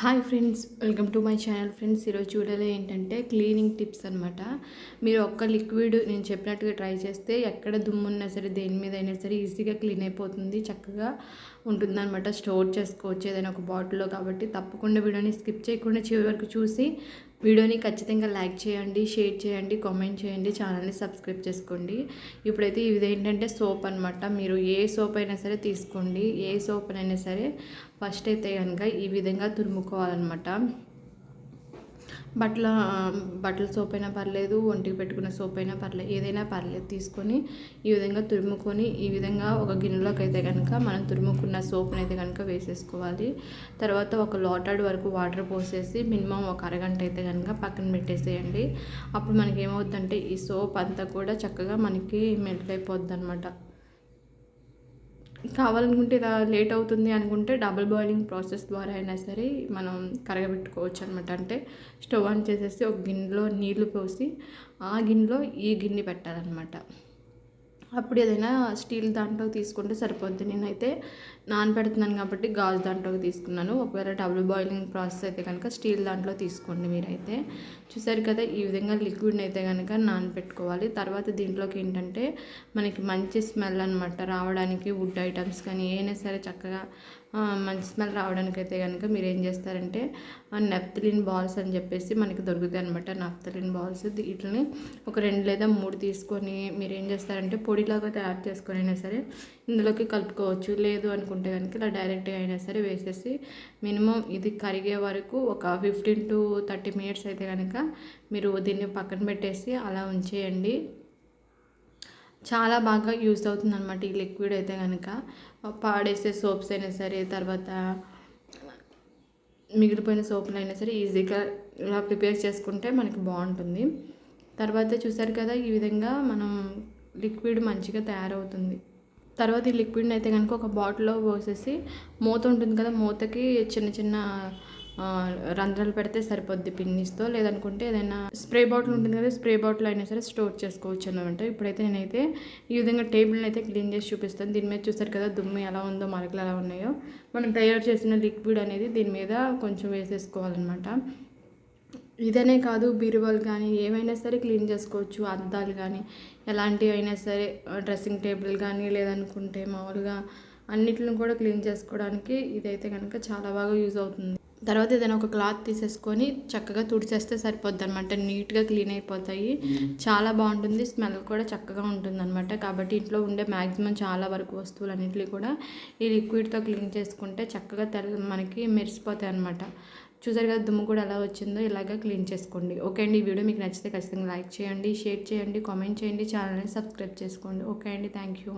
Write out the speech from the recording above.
Hi friends, welcome to my channel. Friends, ఈరోజు చూడాలి ఏంటంటే క్లీనింగ్ టిప్స్ అనమాట. మీరు ఒక్క లిక్విడ్ నేను చెప్పినట్టుగా ట్రై చేస్తే ఎక్కడ దుమ్ము ఉన్నా సరే దేని మీద అయినా సరే ఈజీగా క్లీన్ అయిపోతుంది, చక్కగా ఉంటుందన్నమాట. స్టోర్ చేసుకోవచ్చు ఏదైనా ఒక బాటిల్లో. కాబట్టి తప్పకుండా వీడియోని స్కిప్ చేయకుండా చివరి వరకు చూసి వీడియోని ఖచ్చితంగా లైక్ చేయండి, షేర్ చేయండి, కామెంట్ చేయండి, ఛానల్ని సబ్స్క్రైబ్ చేసుకోండి. ఇప్పుడైతే ఇది ఏంటంటే సోప్ అనమాట. మీరు ఏ సోప్ అయినా సరే తీసుకోండి, ఏ సోప్ అయినా సరే ఫస్ట్ అయితే కనుక ఈ విధంగా తురుముకోవాలన్నమాట. బట్టల సోప్ అయినా పర్లేదు, ఒంటికి పెట్టుకున్న సోప్ అయినా పర్లేదు, ఏదైనా పర్లేదు. తీసుకొని ఈ విధంగా తురుముకొని ఈ విధంగా ఒక గిన్నెలోకి అయితే కనుక మనం తురుముకున్న సోప్ని అయితే కనుక వేసేసుకోవాలి. తర్వాత ఒక లోటాడు వరకు వాటర్ పోసేసి మినిమం ఒక అరగంట అయితే కనుక పక్కన పెట్టేసేయండి. అప్పుడు మనకి ఏమవుతుందంటే ఈ సోప్ అంతా కూడా చక్కగా మనకి మెల్ట్ అయిపోద్ది అనమాట. కావాలనుకుంటే ఇలా లేట్ అవుతుంది అనుకుంటే డబుల్ బాయిలింగ్ ప్రాసెస్ ద్వారా అయినా సరే మనం కరగబెట్టుకోవచ్చు అనమాట. అంటే స్టవ్ ఆన్ చేసేసి ఒక గిన్నెలో నీళ్లు పోసి ఆ గిన్నెలో ఈ గిన్నె పెట్టాలన్నమాట. అప్పుడు ఏదైనా స్టీల్ దాంట్లో తీసుకుంటే సరిపోద్ది. నేనైతే నానబెడుతున్నాను కాబట్టి గాజు దాంట్లోకి తీసుకున్నాను. ఒకవేళ డబుల్ బాయిలింగ్ ప్రాసెస్ అయితే కనుక స్టీల్ దాంట్లో తీసుకోండి. మీరైతే చూసారు కదా, ఈ విధంగా లిక్విడ్ని అయితే కనుక నానబెట్టుకోవాలి. తర్వాత దీంట్లోకి ఏంటంటే మనకి మంచి స్మెల్ అనమాట రావడానికి, వుడ్ ఐటమ్స్ కానీ ఏమైనా సరే చక్కగా మంచి స్మెల్ రావడానికి అయితే కనుక మీరు ఏం చేస్తారంటే నెప్థలిన్ బాల్స్ అని చెప్పేసి మనకి దొరుకుతాయి అనమాట. నెప్థలిన్ బాల్స్ వీటిని ఒక 2 లేదా 3 తీసుకొని మీరు ఏం చేస్తారంటే పొడిలాగా తయారు చేసుకొని అయినా సరే ఇందులోకి కలుపుకోవచ్చు. లేదు అనుకుంటే కనుక ఇలా డైరెక్ట్గా అయినా సరే వేసేసి మినిమం ఇది కరిగే వరకు ఒక 15 to 30 minutes అయితే కనుక మీరు దీన్ని పక్కన పెట్టేసి అలా ఉంచేయండి. చాలా బాగా యూస్ అవుతుంది అనమాట ఈ లిక్విడ్ అయితే కనుక. పాడేసే సోప్స్ అయినా సరే, తర్వాత మిగిలిపోయిన సోపులు అయినా సరే ఈజీగా ఇలా ప్రిపేర్ చేసుకుంటే మనకి బాగుంటుంది. తర్వాత చూసారు కదా, ఈ విధంగా మనం లిక్విడ్ మంచిగా తయారవుతుంది. తర్వాత ఈ లిక్విడ్ని అయితే కనుక ఒక బాటిల్లో పోసేసి మూత ఉంటుంది కదా, మూతకి చిన్న చిన్న రంధ్రాలు పెడితే సరిపోద్ది పిన్నీస్తో. లేదనుకుంటే ఏదైనా స్ప్రే బాటిల్ ఉంటుంది కదా, స్ప్రే బాటిల్ అయినా సరే స్టోర్ చేసుకోవచ్చు అనమాట. ఇప్పుడైతే నేనైతే ఈ విధంగా టేబుల్ని అయితే క్లీన్ చేసి చూపిస్తాను. దీని మీద చూసారు కదా దుమ్ము ఎలా ఉందో, మరకలు ఎలా ఉన్నాయో. మనం తయారు చేసిన లిక్విడ్ అనేది దీని మీద కొంచెం వేసేసుకోవాలన్నమాట. ఇదనే కాదు, బీరువాలు కానీ ఏమైనా సరే క్లీన్ చేసుకోవచ్చు. అద్దాలు కానీ ఎలాంటివి అయినా సరే, డ్రెస్సింగ్ టేబుల్ కానీ లేదనుకుంటే మామూలుగా అన్నిటిని కూడా క్లీన్ చేసుకోవడానికి ఇదైతే కనుక చాలా బాగా యూజ్ అవుతుంది. తర్వాత ఏదైనా ఒక క్లాత్ తీసేసుకొని చక్కగా తుడిచేస్తే సరిపోద్ది అనమాట. నీట్గా క్లీన్ అయిపోతాయి, చాలా బాగుంటుంది, స్మెల్ కూడా చక్కగా ఉంటుంది అనమాట. కాబట్టి ఇంట్లో ఉండే మ్యాక్సిమం చాలా వరకు వస్తువులన్నింటినీ కూడా ఈ లిక్విడ్తో క్లీన్ చేసుకుంటే చక్కగా మనకి మెరిసిపోతాయి అనమాట. చూసారు కదా దుమ్ము కూడా ఎలా వచ్చిందో, ఇలాగా క్లీన్ చేసుకోండి. ఓకే అండి, ఈ వీడియో మీకు నచ్చితే ఖచ్చితంగా లైక్ చేయండి, షేర్ చేయండి, కామెంట్ చేయండి, ఛానల్ని సబ్స్క్రైబ్ చేసుకోండి. ఓకే అండి, థ్యాంక్ యూ.